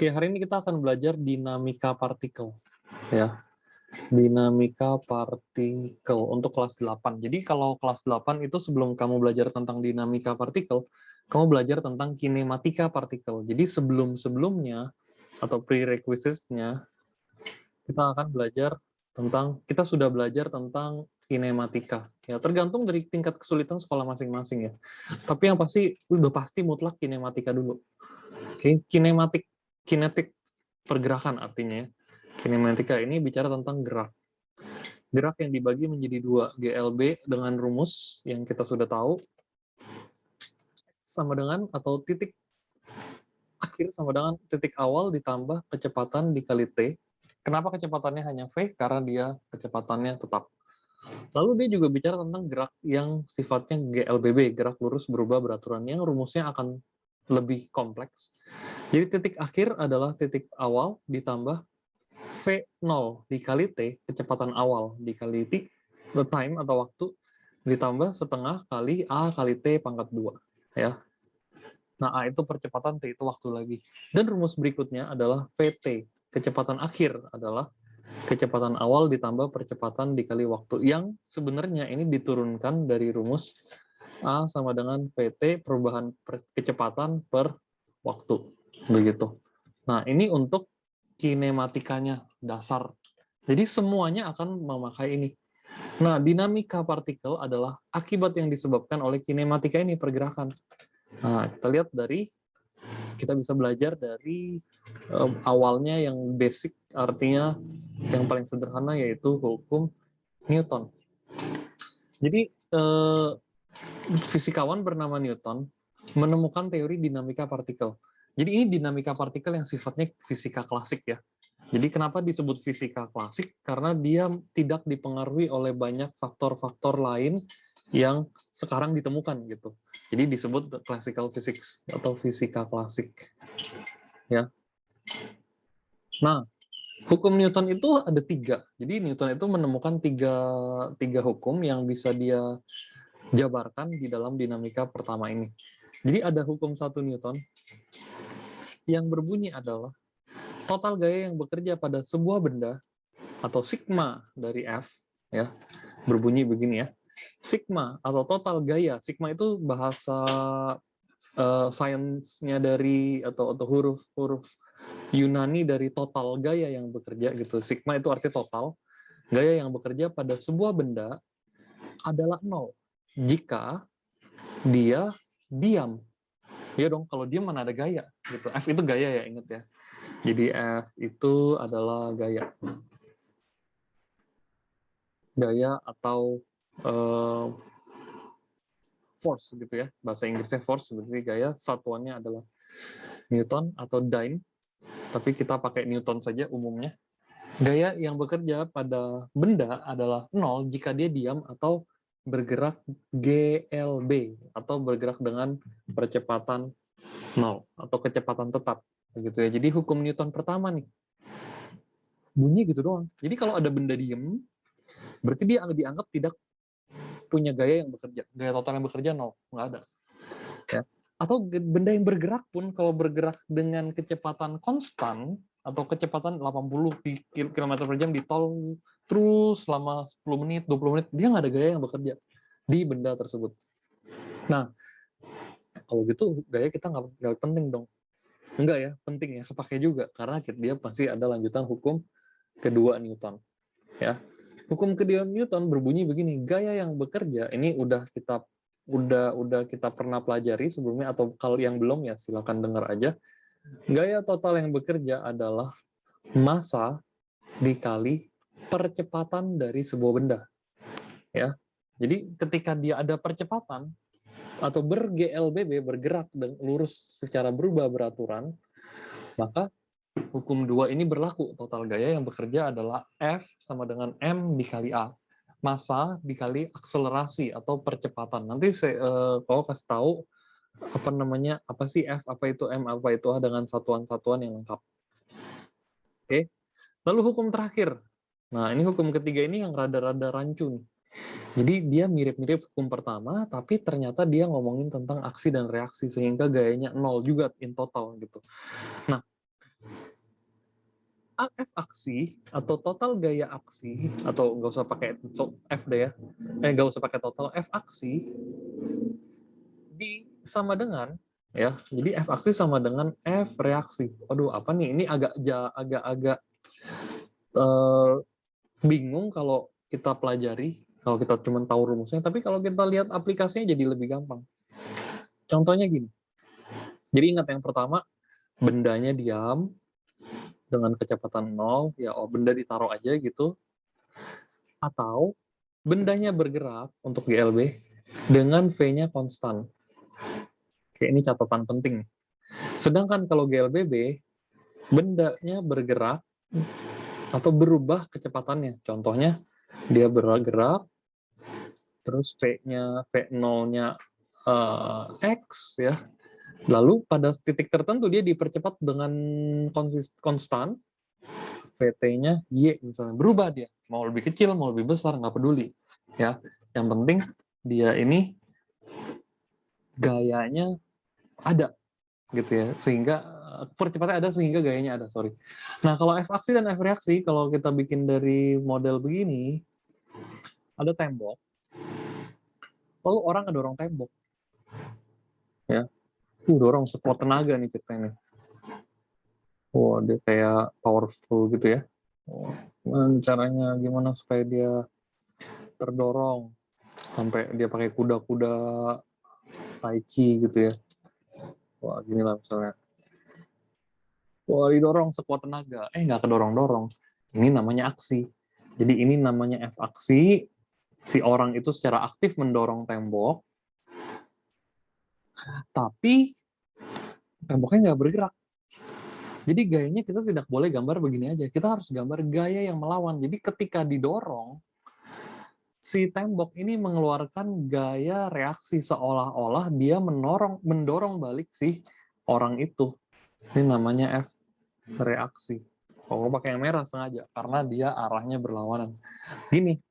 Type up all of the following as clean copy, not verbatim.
Oke, hari ini kita akan belajar dinamika partikel. Ya, dinamika partikel untuk kelas 8. Jadi kalau kelas 8 itu sebelum kamu belajar tentang dinamika partikel, kamu belajar tentang kinematika partikel. Jadi sebelum-sebelumnya atau prerequisite-nya, kita akan belajar kita sudah belajar tentang kinematika. Ya, tergantung dari tingkat kesulitan sekolah masing-masing ya. Tapi yang pasti, udah pasti mutlak kinematika dulu. Oke, kinetik pergerakan artinya. Kinematika ini bicara tentang gerak. Gerak yang dibagi menjadi dua, GLB dengan rumus yang kita sudah tahu, sama dengan atau titik akhir sama dengan titik awal ditambah kecepatan dikali T. Kenapa kecepatannya hanya V? Karena dia kecepatannya tetap. Lalu dia juga bicara tentang gerak yang sifatnya GLBB, gerak lurus berubah beraturan, yang rumusnya akan lebih kompleks. Jadi titik akhir adalah titik awal ditambah V0 dikali T, kecepatan awal, dikali T, the time atau waktu, ditambah setengah kali A kali T pangkat 2. Ya. Nah, A itu percepatan, T itu waktu lagi. Dan rumus berikutnya adalah VT, kecepatan akhir adalah kecepatan awal ditambah percepatan dikali waktu, yang sebenarnya ini diturunkan dari rumus A sama dengan VT, perubahan kecepatan per waktu. Begitu. Nah, ini untuk kinematikanya, dasar. Jadi semuanya akan memakai ini. Nah, dinamika partikel adalah akibat yang disebabkan oleh kinematika ini, pergerakan. Nah, kita bisa belajar dari awalnya yang basic, artinya yang paling sederhana, yaitu hukum Newton. Jadi, fisikawan bernama Newton menemukan teori dinamika partikel. Jadi ini dinamika partikel yang sifatnya fisika klasik ya. Jadi kenapa disebut fisika klasik? Karena dia tidak dipengaruhi oleh banyak faktor-faktor lain yang sekarang ditemukan gitu. Jadi disebut classical physics atau fisika klasik. Ya. Nah, hukum Newton itu ada 3. Jadi Newton itu menemukan tiga hukum yang bisa dia jabarkan di dalam dinamika pertama ini. Jadi ada hukum 1 Newton yang berbunyi adalah total gaya yang bekerja pada sebuah benda atau sigma dari F, ya, berbunyi begini ya. Sigma atau total gaya. Sigma itu bahasa sainsnya dari atau huruf-huruf Yunani dari total gaya yang bekerja gitu. Sigma itu arti total. Gaya yang bekerja pada sebuah benda adalah 0 jika dia diam. Ya dong, kalau diam mana ada gaya gitu. F itu gaya ya, ingat ya. Jadi F itu adalah gaya. Gaya atau force gitu ya. Bahasa Inggrisnya force, berarti gaya satuannya adalah Newton atau dyne. Tapi kita pakai Newton saja umumnya. Gaya yang bekerja pada benda adalah 0 jika dia diam atau bergerak GLB atau bergerak dengan percepatan 0 atau kecepatan tetap begitu ya. Jadi hukum Newton pertama nih bunyi gitu doang. Jadi kalau ada benda diem, berarti dia dianggap tidak punya gaya yang bekerja. Gaya total yang bekerja 0, nggak ada. Ya. Atau benda yang bergerak pun kalau bergerak dengan kecepatan konstan atau kecepatan 80 km per jam di tol terus selama 10 menit, 20 menit, dia nggak ada gaya yang bekerja di benda tersebut. Nah, kalau gitu gaya kita nggak penting dong. Enggak ya, penting ya, kepake juga. Karena dia pasti ada lanjutan hukum kedua Newton. Ya. Hukum kedua Newton berbunyi begini, gaya yang bekerja, ini udah kita pernah pelajari sebelumnya, atau kalau yang belum ya silakan dengar aja. Gaya total yang bekerja adalah massa dikali percepatan dari sebuah benda. Ya. Jadi ketika dia ada percepatan atau ber-GLBB, bergerak dan lurus secara berubah beraturan, maka hukum 2 ini berlaku. Total gaya yang bekerja adalah F sama dengan M dikali A. Massa dikali akselerasi atau percepatan. Nanti saya kasih tahu apa sih F, apa itu M, apa itu A dengan satuan-satuan yang lengkap. Oke. Lalu hukum terakhir. Nah, ini hukum ketiga ini yang rada-rada rancu nih. Jadi dia mirip-mirip hukum pertama, tapi ternyata dia ngomongin tentang aksi dan reaksi, sehingga gayanya 0 juga in total gitu. Nah, AF aksi atau total gaya aksi, atau nggak usah pakai F deh ya, nggak usah pakai total, F aksi sama dengan, ya, jadi F aksi sama dengan F reaksi. Waduh, apa nih, ini agak eh, bingung kalau kita pelajari, kalau kita cuma tahu rumusnya, tapi kalau kita lihat aplikasinya jadi lebih gampang. Contohnya gini, jadi ingat yang pertama, bendanya diam dengan kecepatan 0, ya benda ditaruh aja gitu, atau bendanya bergerak untuk GLB dengan V-nya konstan. Oke, ini catatan penting. Sedangkan kalau GLBB, bendanya bergerak atau berubah kecepatannya. Contohnya, dia bergerak, terus V-nya, V0-nya X, ya. Lalu pada titik tertentu dia dipercepat dengan konstan, VT-nya Y misalnya, berubah dia, mau lebih kecil mau lebih besar nggak peduli, ya, yang penting dia ini gayanya ada gitu ya, sehingga percepatannya ada sehingga gayanya ada, sorry. Nah, kalau F aksi dan F reaksi, kalau kita bikin dari model begini, ada tembok, lalu orang ngedorong tembok, ya, dorong sekuat tenaga nih ceritanya. Wah, dia kayak powerful gitu ya. Caranya gimana supaya dia terdorong sampai dia pakai kuda-kuda tai chi gitu ya. Wah, gini lah misalnya. Wah, didorong sekuat tenaga. Nggak kedorong-dorong. Ini namanya aksi. Jadi ini namanya F aksi. Si orang itu secara aktif mendorong tembok, tapi temboknya nggak bergerak. Jadi gayanya kita tidak boleh gambar begini aja. Kita harus gambar gaya yang melawan. Jadi ketika didorong, si tembok ini mengeluarkan gaya reaksi seolah-olah dia mendorong balik si orang itu. Ini namanya F reaksi. Aku pakai yang merah sengaja karena dia arahnya berlawanan. Gini,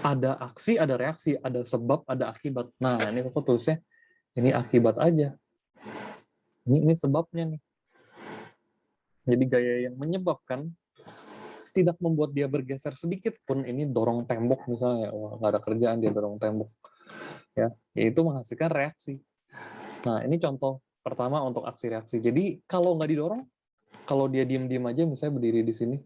ada aksi, ada reaksi, ada sebab, ada akibat. Nah, ini aku tulisnya ini akibat aja. Ini sebabnya nih. Jadi gaya yang menyebabkan tidak membuat dia bergeser sedikit pun, ini dorong tembok misalnya, wah nggak ada kerjaan dia dorong tembok, ya, itu menghasilkan reaksi. Nah, ini contoh pertama untuk aksi reaksi. Jadi kalau nggak didorong, kalau dia diem-diem aja, misalnya berdiri di sini,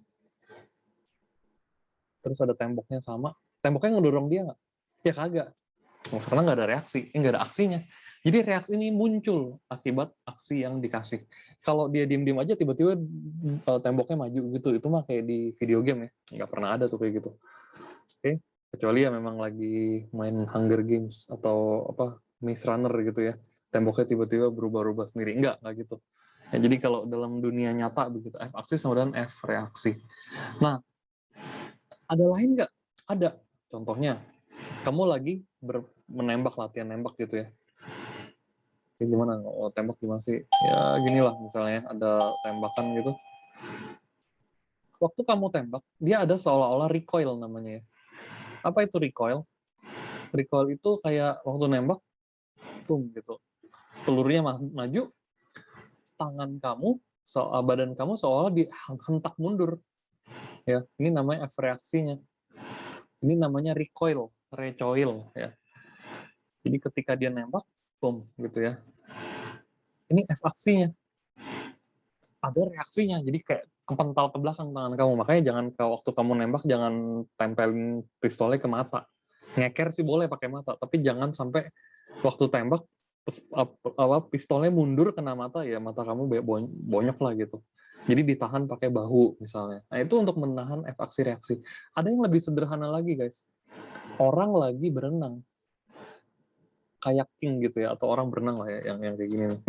terus ada temboknya sama, temboknya ngedorong dia nggak? Ya kagak, karena nggak ada reaksi, nggak ada aksinya. Jadi reaksi ini muncul akibat aksi yang dikasih. Kalau dia diem-diem aja, tiba-tiba temboknya maju gitu, itu mah kayak di video game ya, nggak pernah ada tuh kayak gitu. Oke, kecuali ya memang lagi main Hunger Games atau apa Maze Runner gitu ya, temboknya tiba-tiba berubah-ubah sendiri. Enggak gitu. Ya, jadi kalau dalam dunia nyata begitu, F aksi sama dengan F reaksi. Nah, ada lain nggak? Ada. Contohnya, kamu lagi menembak, latihan nembak gitu ya. Ini gimana? Oh, tembak gimana sih? Ya ginilah misalnya, ada tembakan gitu. Waktu kamu tembak, dia ada seolah-olah recoil namanya ya. Apa itu recoil? Recoil itu kayak waktu nembak, boom gitu. Pelurnya maju, tangan kamu, badan kamu seolah dihentak mundur. Ya, ini namanya F reaksinya. Ini namanya recoil ya. Jadi ketika dia nembak, boom gitu ya. Ini F aksinya. Ada reaksinya, jadi kayak kepental ke belakang tangan kamu. Makanya jangan waktu kamu nembak, jangan tempelin pistolnya ke mata. Ngeker sih boleh pakai mata, tapi jangan sampai waktu tembak pistolnya mundur kena mata, ya mata kamu bonyok lah gitu. Jadi ditahan pakai bahu misalnya. Nah, itu untuk menahan F aksi reaksi. Ada yang lebih sederhana lagi, guys. Orang lagi berenang, kayaking gitu ya, atau orang berenang lah ya, yang kayak gini nih.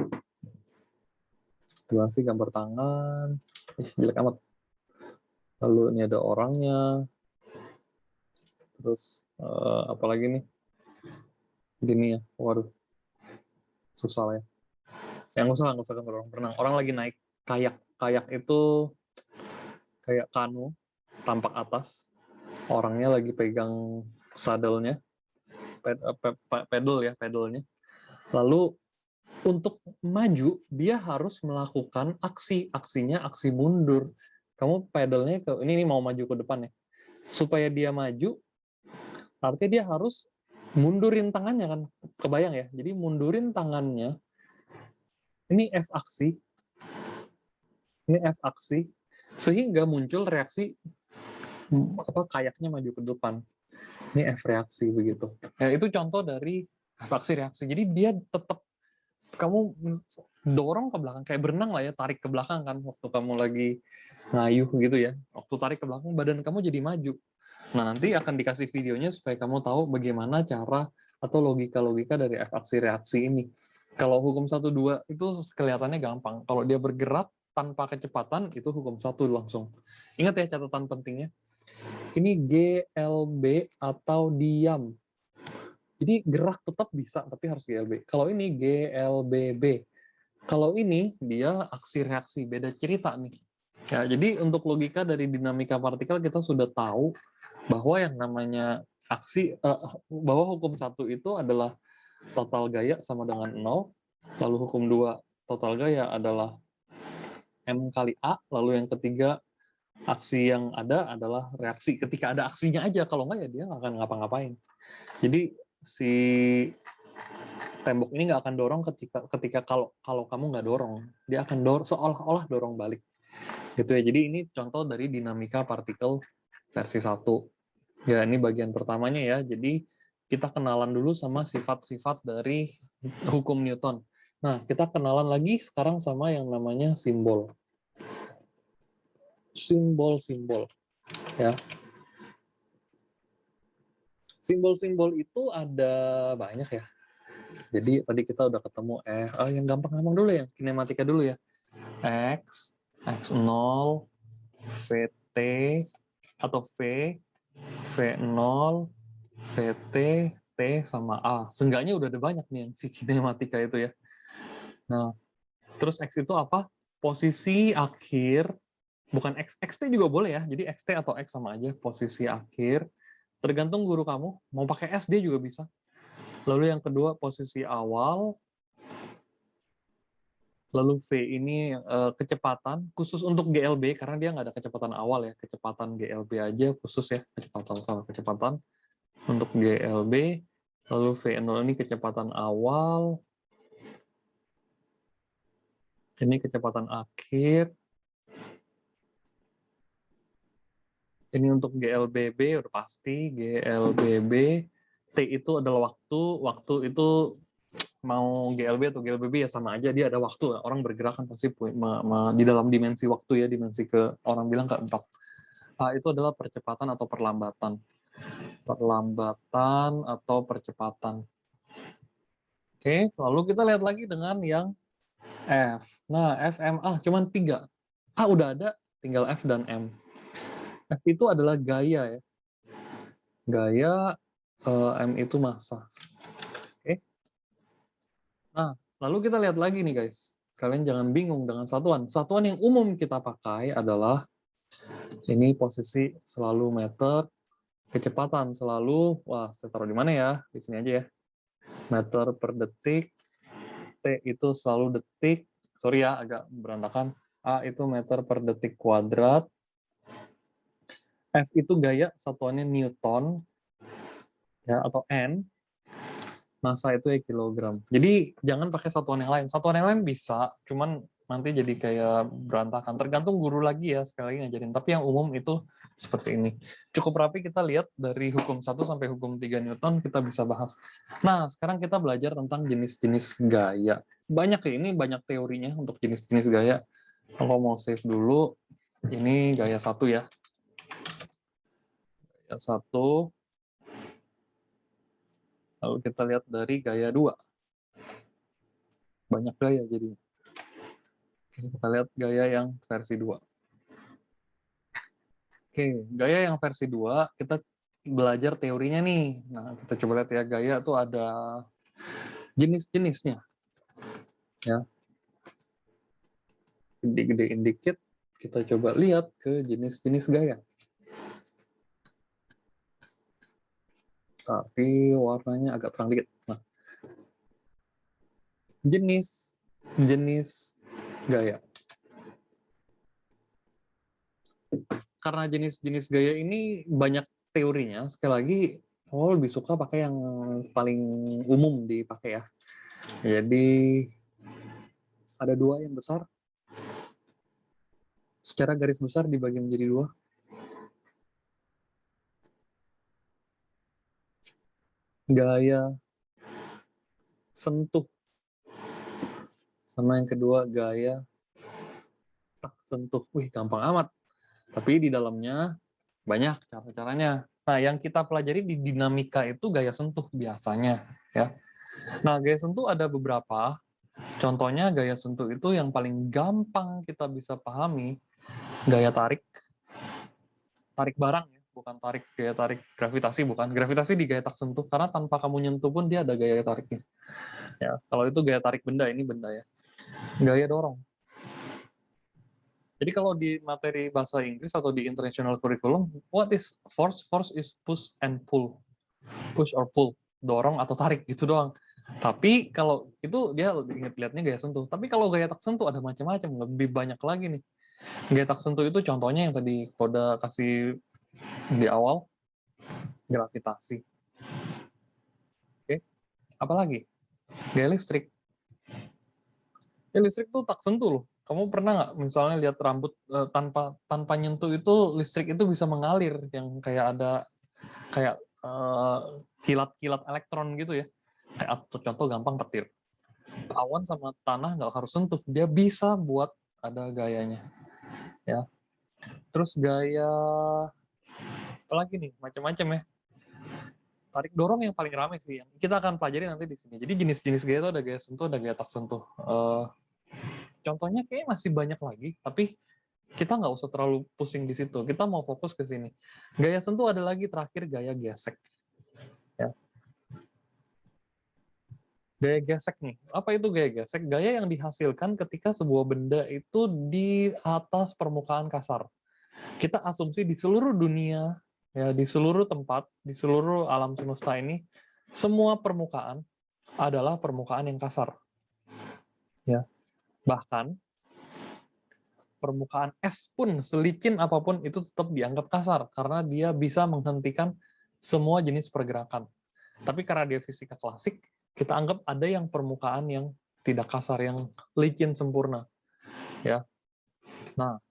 Gimana sih gambar tangan? Jelek amat. Lalu ini ada orangnya. Terus apalagi nih? Gini ya. Waduh. Susah lah ya. Yang usah gambar orang berenang. Orang lagi naik kayak. Kayak itu kayak kanu, tampak atas. Orangnya lagi pegang sadelnya. Pedal ya, pedalnya. Lalu untuk maju, dia harus melakukan aksinya aksi mundur. Kamu pedalnya ini mau maju ke depan ya. Supaya dia maju, artinya dia harus mundurin tangannya kan. Kebayang ya? Jadi mundurin tangannya, ini F aksi, sehingga muncul reaksi kayaknya maju ke depan. Ini F reaksi begitu. Ya, itu contoh dari F aksi reaksi. Jadi dia tetap kamu dorong ke belakang kayak berenang lah ya, tarik ke belakang kan waktu kamu lagi ngayuh gitu ya. Waktu tarik ke belakang badan kamu jadi maju. Nah, nanti akan dikasih videonya supaya kamu tahu bagaimana cara atau logika-logika dari F aksi reaksi ini. Kalau hukum 1-2 itu kelihatannya gampang. Kalau dia bergerak tanpa kecepatan itu hukum 1 langsung. Ingat ya catatan pentingnya. Ini GLB atau diam. Jadi gerak tetap bisa, tapi harus GLB. Kalau ini GLBB. Kalau ini dia aksi reaksi, beda cerita nih. Ya, jadi untuk logika dari dinamika partikel kita sudah tahu bahwa yang namanya aksi, bahwa hukum 1 itu adalah total gaya sama dengan 0, lalu hukum 2 total gaya adalah M kali A, lalu yang ketiga aksi yang ada adalah reaksi. Ketika ada aksinya aja, kalau nggak ya dia nggak akan ngapa-ngapain. Jadi si tembok ini nggak akan dorong ketika kalau kamu nggak dorong, dia akan seolah-olah dorong balik. Gitu ya. Jadi ini contoh dari dinamika partikel versi 1. Ya, ini bagian pertamanya ya. Jadi kita kenalan dulu sama sifat-sifat dari hukum Newton. Nah, kita kenalan lagi sekarang sama yang namanya simbol. Simbol-simbol ya. Simbol-simbol itu ada banyak ya. Jadi tadi kita udah ketemu yang gampang-gampang dulu ya, kinematika dulu ya. X, X0, VT atau V, V0, VT, T sama A. Seenggaknya udah ada banyak nih yang si kinematika itu ya. Nah, terus X itu apa? Posisi akhir, bukan X, XT juga boleh ya. Jadi XT atau X sama aja, posisi akhir. Tergantung guru kamu, mau pakai SD juga bisa. Lalu yang kedua posisi awal, lalu V ini kecepatan, khusus untuk GLB, karena dia nggak ada kecepatan awal ya, kecepatan GLB aja khusus ya, kecepatan untuk GLB, lalu V0 ini kecepatan awal, ini kecepatan akhir, ini untuk GLBB udah pasti, GLBB, T itu adalah waktu itu mau GLB atau GLBB ya sama aja, dia ada waktu. Orang bergerak kan pasti di dalam dimensi waktu ya, dimensi orang bilang keempat. Itu adalah percepatan atau perlambatan. Perlambatan atau percepatan. Oke, lalu kita lihat lagi dengan yang F. Nah, FMA cuman 3. Udah ada, tinggal F dan M. F itu adalah gaya ya. Gaya, M itu massa. Oke. Nah, lalu kita lihat lagi nih guys. Kalian jangan bingung dengan satuan. Satuan yang umum kita pakai adalah ini posisi selalu meter, kecepatan selalu, saya taruh di mana ya? Di sini aja ya. Meter per detik, T itu selalu detik, sorry ya agak berantakan. A itu meter per detik kuadrat. F itu gaya, satuannya Newton, ya atau N. Massa itu ya kilogram. Jadi jangan pakai satuan yang lain. Satuan yang lain bisa, cuman nanti jadi kayak berantakan. Tergantung guru lagi ya, sekali lagi ngajarin. Tapi yang umum itu seperti ini. Cukup rapi kita lihat dari hukum 1 sampai hukum 3 Newton, kita bisa bahas. Nah, sekarang kita belajar tentang jenis-jenis gaya. Banyak ya, ini banyak teorinya untuk jenis-jenis gaya. Kalau mau save dulu, ini gaya 1 ya. Gaya 1. Lalu kita lihat dari gaya 2. Banyak gaya jadi. Kita lihat gaya yang versi 2. Oke, gaya yang versi 2, kita belajar teorinya nih. Nah, kita coba lihat ya, gaya tuh ada jenis-jenisnya. Ya. Gede-gedein dikit, kita coba lihat ke jenis-jenis gaya. Tapi warnanya agak terang dikit. Nah. jenis gaya. Karena jenis-jenis gaya ini banyak teorinya, sekali lagi Paul lebih suka pakai yang paling umum dipakai ya. Jadi ada dua yang besar, secara garis besar dibagi menjadi dua. Gaya sentuh, sama yang kedua gaya tak sentuh. Wih, gampang amat. Tapi di dalamnya banyak cara-caranya. Nah, yang kita pelajari di dinamika itu gaya sentuh biasanya, ya. Nah, gaya sentuh ada beberapa. Contohnya gaya sentuh itu yang paling gampang kita bisa pahami, gaya tarik. Tarik barang ya, bukan gaya tarik gravitasi, bukan. Gravitasi di gaya tak sentuh, karena tanpa kamu nyentuh pun dia ada gaya tariknya. Ya, kalau itu gaya tarik benda, ini benda ya. Gaya dorong. Jadi kalau di materi bahasa Inggris atau di international curriculum, what is force? Force is push and pull. Push or pull. Dorong atau tarik, gitu doang. Tapi kalau itu dia lebih lihatnya gaya sentuh. Tapi kalau gaya tak sentuh ada macam-macam, lebih banyak lagi nih. Gaya tak sentuh itu contohnya yang tadi Koda kasih di awal, gravitasi. Oke, apalagi? Gaya listrik. Gaya listrik tuh tak sentuh loh. Kamu pernah nggak misalnya lihat rambut tanpa nyentuh itu listrik itu bisa mengalir yang kayak ada kayak kilat-kilat elektron gitu ya. Kayak contoh gampang petir. Awan sama tanah nggak harus sentuh, dia bisa buat ada gayanya. Ya. Terus gaya apalagi nih, macam-macam ya. Tarik dorong yang paling ramai sih. Kita akan pelajari nanti di sini. Jadi jenis-jenis gaya itu ada gaya sentuh, ada gaya tak sentuh. Contohnya kayak masih banyak lagi, tapi kita nggak usah terlalu pusing di situ. Kita mau fokus ke sini. Gaya sentuh ada lagi terakhir gaya gesek. Ya. Gaya gesek nih. Apa itu gaya gesek? Gaya yang dihasilkan ketika sebuah benda itu di atas permukaan kasar. Kita asumsi di seluruh dunia, ya di seluruh tempat, di seluruh alam semesta ini, semua permukaan adalah permukaan yang kasar. Ya. Bahkan permukaan es pun, selicin apapun, itu tetap dianggap kasar, karena dia bisa menghentikan semua jenis pergerakan. Tapi karena dia fisika klasik, kita anggap ada yang permukaan yang tidak kasar, yang licin sempurna. Ya. Nah,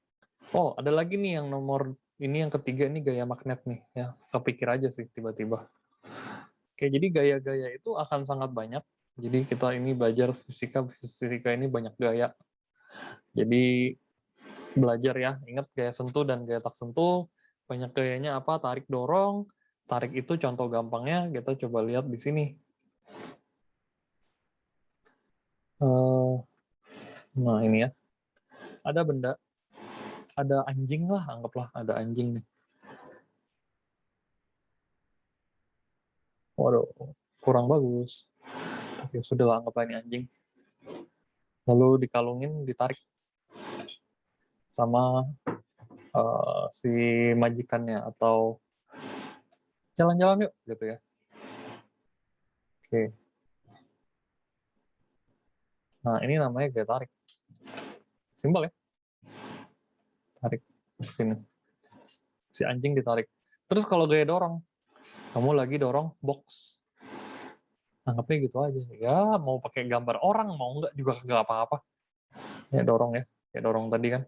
ada lagi nih yang nomor ini, yang ketiga, ini gaya magnet nih. Ya, kepikir aja sih tiba-tiba. Oke, jadi gaya-gaya itu akan sangat banyak. Jadi kita ini belajar fisika ini banyak gaya. Jadi belajar ya, ingat gaya sentuh dan gaya tak sentuh, banyak gayanya apa, tarik dorong, tarik itu contoh gampangnya, kita coba lihat di sini. Nah ini ya, ada benda, ada anjing lah, anggaplah ada anjing nih. Waduh, kurang bagus. Tapi sudahlah, anggaplah ini anjing. Lalu dikalungin, ditarik sama si majikannya, atau jalan-jalan yuk, gitu ya. Oke. Nah, ini namanya gaya tarik. Simpel ya. Tarik ke sini. Si anjing ditarik. Terus kalau gaya dorong, kamu lagi dorong box. Anggapnya gitu aja. Ya, mau pakai gambar orang, mau enggak juga enggak apa-apa. Ya dorong ya. Kayak dorong tadi kan.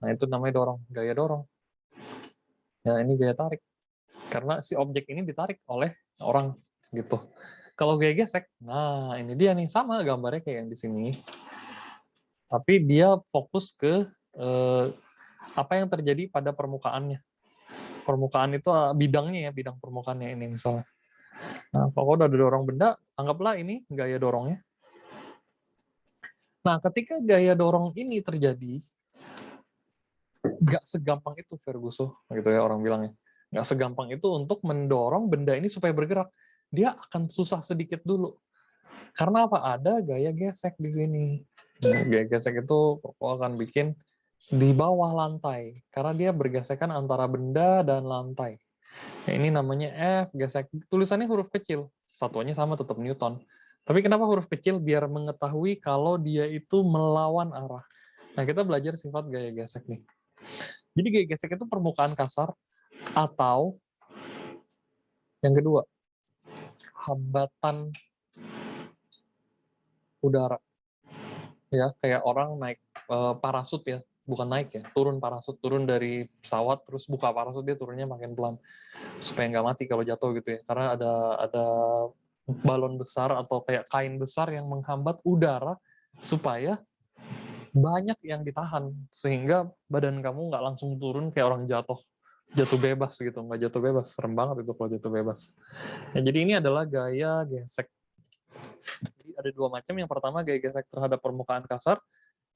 Nah, itu namanya dorong. Gaya dorong. Ya, ini gaya tarik. Karena si objek ini ditarik oleh orang gitu. Kalau gaya gesek, nah ini dia nih, sama gambarnya kayak yang di sini. Tapi dia fokus ke apa yang terjadi pada permukaannya. Permukaan itu bidangnya ya, bidang permukaannya ini misalnya. Nah, kalau udah dorong benda, anggaplah ini gaya dorongnya. Nah, ketika gaya dorong ini terjadi, nggak segampang itu, Ferguson, gitu ya orang bilangnya. Nggak segampang itu untuk mendorong benda ini supaya bergerak. Dia akan susah sedikit dulu. Karena apa? Ada gaya gesek di sini. Nah, gaya gesek itu akan bikin di bawah lantai, karena dia bergesekan antara benda dan lantai. Ya, ini namanya F, gesek. Tulisannya huruf kecil. Satuannya sama, tetap Newton. Tapi kenapa huruf kecil? Biar mengetahui kalau dia itu melawan arah. Nah, kita belajar sifat gaya gesek nih. Jadi gaya gesek itu permukaan kasar atau yang kedua, hambatan udara. Ya, kayak orang naik parasut ya, bukan naik ya, turun parasut, turun dari pesawat terus buka parasut, dia turunnya makin pelan supaya nggak mati kalau jatuh gitu ya. Karena ada balon besar atau kayak kain besar yang menghambat udara supaya banyak yang ditahan sehingga badan kamu nggak langsung turun kayak orang jatuh bebas gitu, nggak jatuh bebas, serem banget itu kalau jatuh bebas. Nah, jadi ini adalah gaya gesek. Jadi ada dua macam. Yang pertama gaya gesek terhadap permukaan kasar,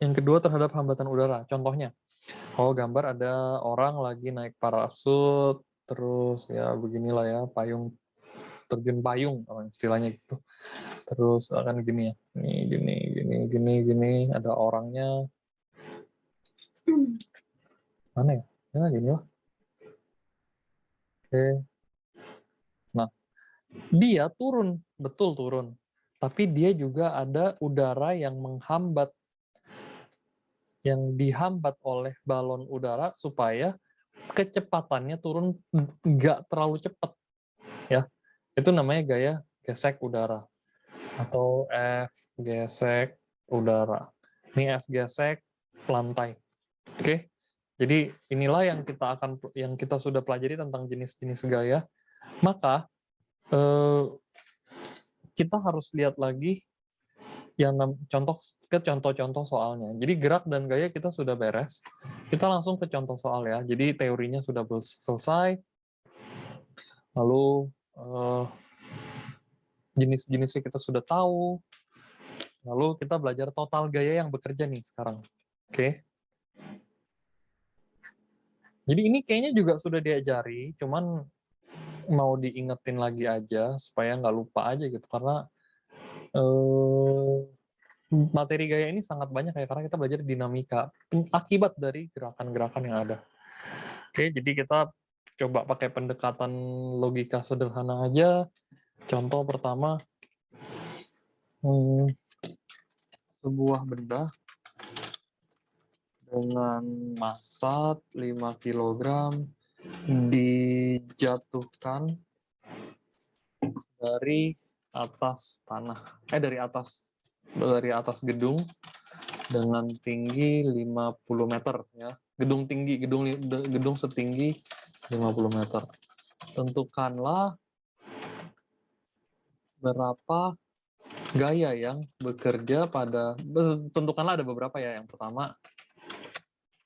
yang kedua terhadap hambatan udara. Contohnya, gambar ada orang lagi naik parasut, terus ya beginilah ya, terjun payung, istilahnya gitu. Terus akan gini ya, gini, ada orangnya, mana ya? Ya gini lah. Oke. Nah, dia turun, betul turun. Tapi dia juga ada udara yang menghambat, yang dihambat oleh balon udara supaya kecepatannya turun nggak terlalu cepat. Ya, itu namanya gaya gesek udara atau F gesek udara. Ini F gesek lantai. Oke. Jadi inilah yang kita sudah pelajari tentang jenis-jenis gaya. Maka kita harus lihat lagi yang contoh-contoh soalnya. Jadi gerak dan gaya kita sudah beres. Kita langsung ke contoh soal ya. Jadi teorinya sudah selesai. Lalu jenis-jenisnya kita sudah tahu. Lalu kita belajar total gaya yang bekerja nih sekarang. Oke. Jadi ini kayaknya juga sudah diajari, cuman mau diingetin lagi aja supaya nggak lupa aja gitu. Karena materi gaya ini sangat banyak ya, karena kita belajar dinamika akibat dari gerakan-gerakan yang ada. Oke, jadi kita coba pakai pendekatan logika sederhana aja. Contoh pertama, sebuah benda dengan massa 5 kg dijatuhkan dari atas tanah, dari atas gedung dengan tinggi 50 meter ya. Gedung setinggi 50 meter. Tentukanlah berapa gaya yang bekerja tentukanlah ada beberapa ya. Yang pertama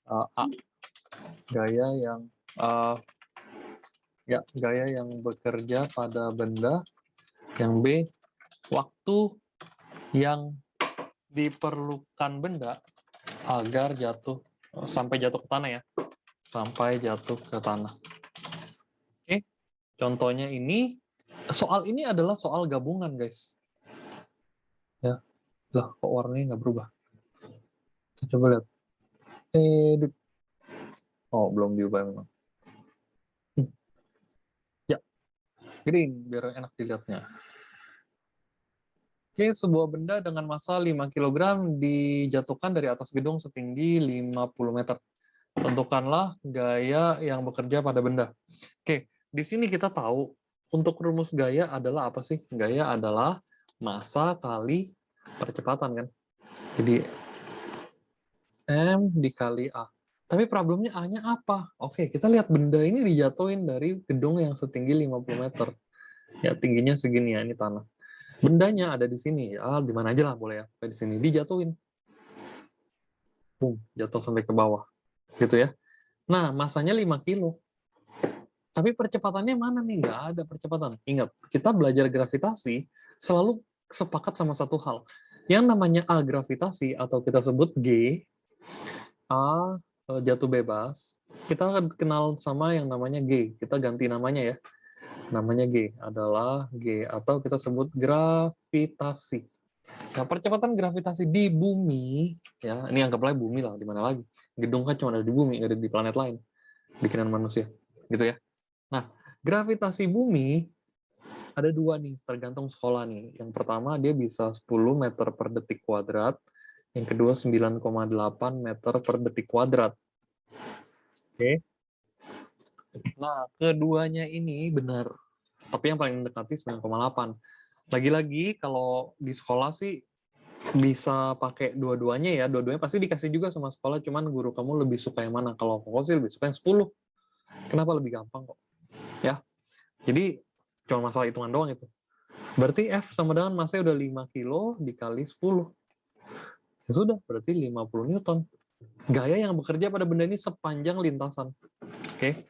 A, gaya yang bekerja pada benda. Yang B, waktu yang diperlukan benda agar sampai jatuh ke tanah ya. Sampai jatuh ke tanah. Oke, contohnya ini, soal ini adalah soal gabungan, guys. Ya, lah kok warnanya nggak berubah? Coba lihat. Belum diubah memang. Ya, green biar enak dilihatnya. Oke, sebuah benda dengan massa 5 kg dijatuhkan dari atas gedung setinggi 50 meter. Tentukanlah gaya yang bekerja pada benda. Oke, di sini kita tahu untuk rumus gaya adalah apa sih? Gaya adalah massa kali percepatan kan. Jadi M dikali A. Tapi problemnya A-nya apa? Oke, kita lihat benda ini dijatuhin dari gedung yang setinggi 50 meter. Ya, tingginya segini ya, ini tanah. Bendanya ada di sini. Ya, di mana aja lah boleh ya. Di sini dijatuhin. Boom, jatuh sampai ke bawah. Gitu ya. Nah, massanya 5 kilo. Tapi percepatannya mana nih? Nggak ada percepatan. Ingat, kita belajar gravitasi selalu sepakat sama satu hal. Yang namanya A gravitasi atau kita sebut G, A jatuh bebas, kita akan kenal sama yang namanya G. Kita ganti namanya ya. Namanya G adalah G atau kita sebut gravitasi. Nah, percepatan gravitasi di bumi, ya ini anggaplah bumi lah, di mana lagi? Gedung kan cuma ada di bumi, nggak ada di planet lain, bikinan manusia, gitu ya. Nah, gravitasi bumi Ada dua nih, tergantung sekolah nih. Yang pertama dia bisa 10 meter per detik kuadrat, yang kedua 9,8 meter per detik kuadrat. Oke. Nah, keduanya ini benar. Tapi yang paling mendekati 9,8. Lagi-lagi kalau di sekolah sih bisa pakai dua-duanya ya. Dua-duanya pasti dikasih juga sama sekolah, cuman guru kamu lebih suka yang mana. Kalau aku sih lebih suka yang 10. Kenapa lebih gampang kok? Ya. Jadi cuma masalah hitungan doang itu. Berarti F sama dengan masnya udah 5 kilo dikali 10. Ya sudah, berarti 50 Newton. Gaya yang bekerja pada benda ini sepanjang lintasan. Oke.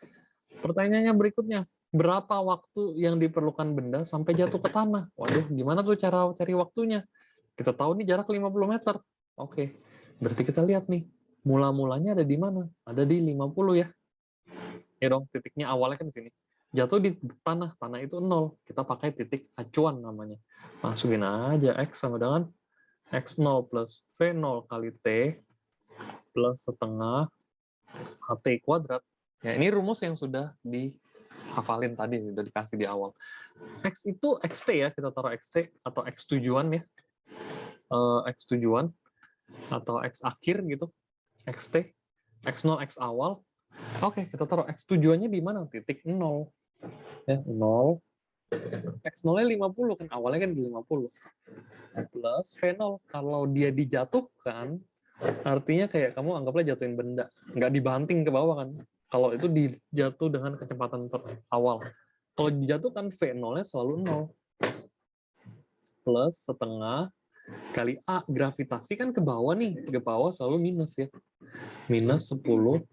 Pertanyaannya berikutnya, berapa waktu yang diperlukan benda sampai jatuh ke tanah? Waduh, gimana tuh cara cari waktunya? Kita tahu nih jarak 50 meter. Oke, berarti kita lihat nih, mula-mulanya ada di mana? Ada di 50 ya. Ya dong, titiknya awalnya kan di sini. Jatuh di tanah, tanah itu 0. Kita pakai titik acuan namanya. Masukin aja X sama dengan X0 plus V0 kali T plus setengah HT kuadrat. Ya, ini rumus yang sudah dihafalin tadi, sudah dikasih di awal. X itu XT ya, kita taruh XT atau X tujuan ya. X tujuan atau X akhir gitu. XT, X0, X awal. Oke, kita taruh X tujuannya di mana? Titik 0. Ya, 0. X0-nya 50, kan awalnya kan di 50. Plus V0, kalau dia dijatuhkan, artinya kayak kamu anggaplah jatuhin benda. Nggak dibanting ke bawah kan. Kalau itu dijatuh dengan kecepatan awal. Kalau dijatuhkan V0-nya selalu 0. Plus setengah kali A. Gravitasi kan ke bawah nih. Ke bawah selalu minus ya. Minus 10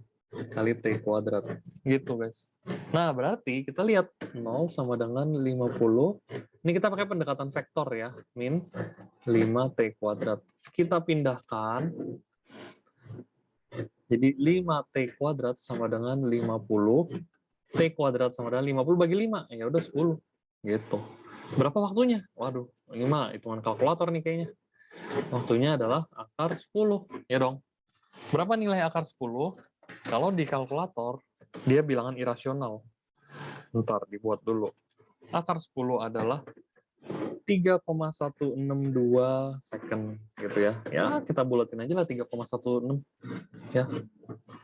kali T kuadrat. Gitu guys. Nah berarti kita lihat 0 sama dengan 50. Ini kita pakai pendekatan vektor ya. Min 5T kuadrat. Kita pindahkan. Jadi 5T kuadrat sama dengan 50. T kuadrat sama dengan 50 bagi 5. Ya udah 10. Gitu. Berapa waktunya? Waduh, ini mah hitungan kalkulator nih kayaknya. Waktunya adalah akar 10. Ya dong. Berapa nilai akar 10? Kalau di kalkulator, dia bilangan irasional. Ntar dibuat dulu. Akar 10 adalah 3,162 second gitu ya. Ya, kita bulatin aja lah 3,16 ya.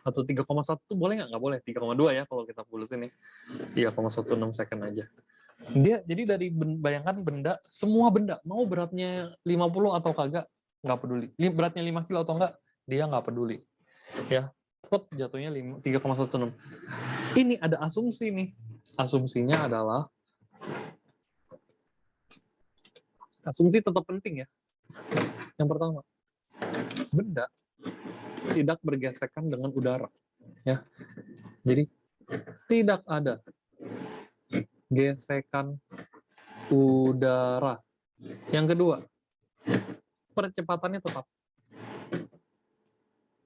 Atau 3,1 boleh nggak? Nggak boleh. 3,2 ya kalau kita bulatin ya. 3,16 second aja. Dia jadi dari bayangkan benda, semua benda mau beratnya 50 atau kagak nggak peduli. Beratnya 5 kilo atau enggak, dia nggak peduli. Ya, tetap jatuhnya 3,16. Ini ada asumsi nih. Asumsinya adalah asumsi tetap penting ya. Yang pertama, benda tidak bergesekan dengan udara. Ya, jadi tidak ada gesekan udara. Yang kedua, percepatannya tetap.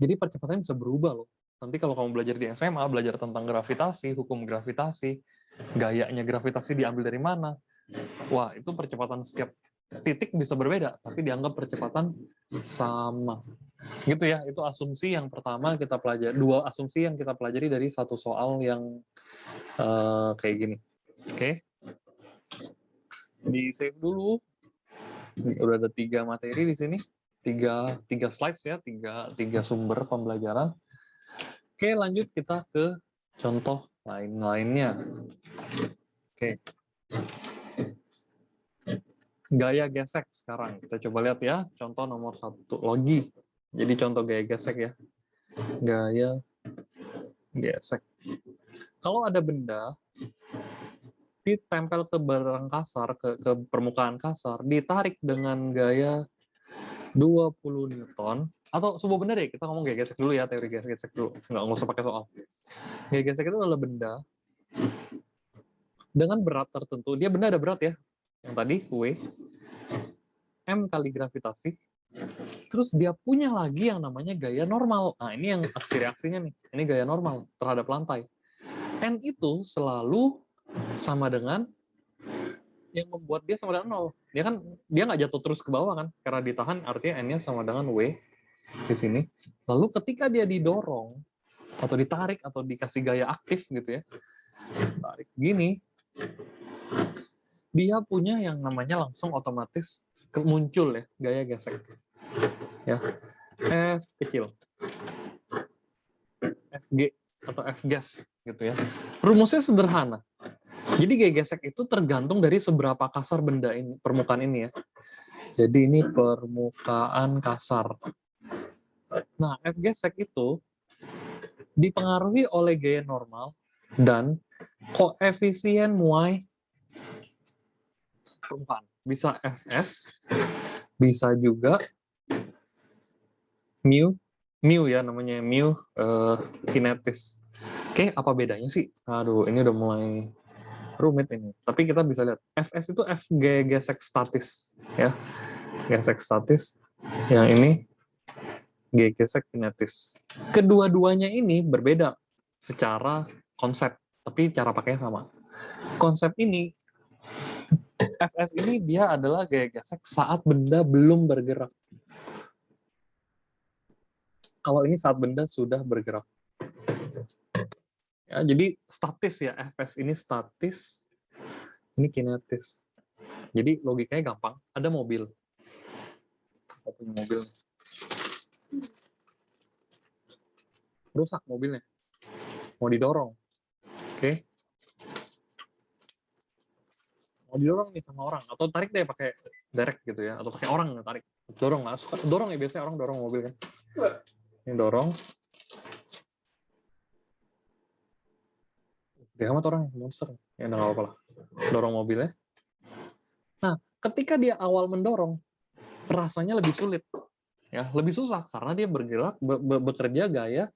Jadi percepatannya bisa berubah loh. Nanti kalau kamu belajar di SMA, belajar tentang gravitasi, hukum gravitasi, gayanya gravitasi diambil dari mana. Wah, itu percepatan setiap titik bisa berbeda, tapi dianggap percepatan sama. Gitu ya, itu asumsi yang pertama kita pelajari, dua asumsi yang kita pelajari dari satu soal yang kayak gini. Oke. Di save dulu. Udah ada 3 materi di sini. 3 slides ya, 3 sumber pembelajaran. Oke, lanjut kita ke contoh lain-lainnya. Oke. Gaya gesek sekarang. Kita coba lihat ya, contoh nomor 1 lagi. Jadi contoh gaya gesek ya. Gaya gesek. Kalau ada benda ditempel ke barang kasar, ke permukaan kasar, ditarik dengan gaya 20 Newton, atau sebuah benda deh, kita ngomong gaya gesek dulu ya, teori gaya gesek dulu. Nggak usah pakai soal. Gaya gesek itu adalah benda dengan berat tertentu. Dia benda ada berat ya. Yang tadi, W, M kali gravitasi, terus dia punya lagi yang namanya gaya normal. Nah, ini yang aksi reaksinya nih. Ini gaya normal terhadap lantai. N itu selalu sama dengan yang membuat dia sama dengan 0. Dia nggak jatuh terus ke bawah kan, karena ditahan artinya N-nya sama dengan W di sini. Lalu ketika dia didorong atau ditarik atau dikasih gaya aktif gitu ya, tarik gini, dia punya yang namanya langsung otomatis muncul ya, gaya gesek. Ya, F kecil, FG atau F-gas gitu ya. Rumusnya sederhana. Jadi gaya gesek itu tergantung dari seberapa kasar benda ini, permukaan ini ya. Jadi ini permukaan kasar. Nah, F gesek itu dipengaruhi oleh gaya normal dan koefisien muai permukaan. Bisa Fs, bisa juga mu, ya namanya mu kinetis. Oke, apa bedanya sih? Aduh, ini udah mulai rumit ini. Tapi kita bisa lihat Fs itu F gesek statis ya. Gesek statis. Yang ini G gesek kinetis. Kedua-duanya ini berbeda secara konsep, tapi cara pakainya sama. Konsep ini Fs ini dia adalah gaya gesek saat benda belum bergerak. Kalau ini saat benda sudah bergerak. Ya, jadi statis ya, Fs ini statis, ini kinetis. Jadi logikanya gampang, ada mobil. Aku punya mobil. Rusak mobilnya. Mau didorong. Oke. Mau didorong nih sama orang. Atau tarik deh pakai direct gitu ya. Atau pakai orang tarik. Dorong lah. Dorong ya, biasanya orang dorong mobil kan. Ini dorong. Dia amat orang monster. Ya nggak apa-apa lah. Dorong mobilnya. Nah, ketika dia awal mendorong, rasanya lebih sulit. Ya, lebih susah karena dia bergerak bekerja gaya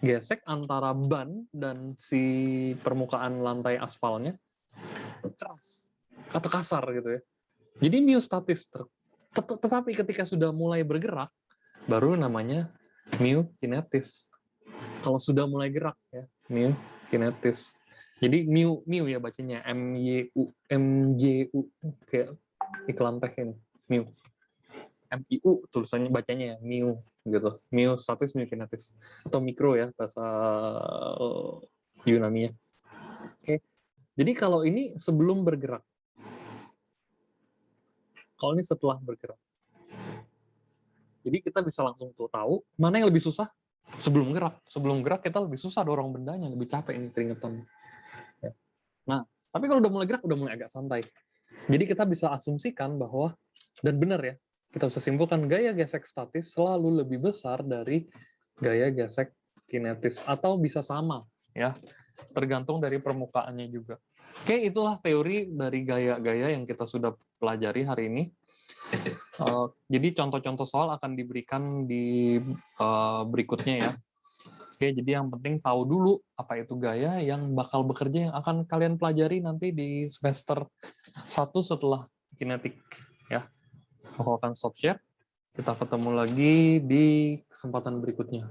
gesek antara ban dan si permukaan lantai aspalnya keras atau kasar gitu ya. Jadi myostatis. Tetapi ketika sudah mulai bergerak, baru namanya myokinetis. Kalau sudah mulai gerak ya, myokinetis. Jadi mu ya bacanya MYU kayak iklan teh ini. Mu. MIU tulisannya bacanya ya, mu gitu. Myostatis, myokinetis. Atau mikro ya bahasa Yunani-nya. Oke. Jadi kalau ini sebelum bergerak. Kalau ini setelah bergerak. Jadi kita bisa langsung tuh tahu mana yang lebih susah sebelum gerak. Sebelum gerak kita lebih susah dorong bendanya, lebih capek ini keringetan. Ya. Nah, tapi kalau udah mulai gerak udah mulai agak santai. Jadi kita bisa asumsikan bahwa, dan benar ya, kita bisa simpulkan gaya gesek statis selalu lebih besar dari gaya gesek kinetis, atau bisa sama ya, tergantung dari permukaannya juga. Oke, itulah teori dari gaya-gaya yang kita sudah pelajari hari ini. Jadi contoh-contoh soal akan diberikan di berikutnya ya. Oke, jadi yang penting tahu dulu apa itu gaya yang bakal bekerja, yang akan kalian pelajari nanti di semester 1 setelah kinetik ya. Aku akan stop share. Kita ketemu lagi di kesempatan berikutnya.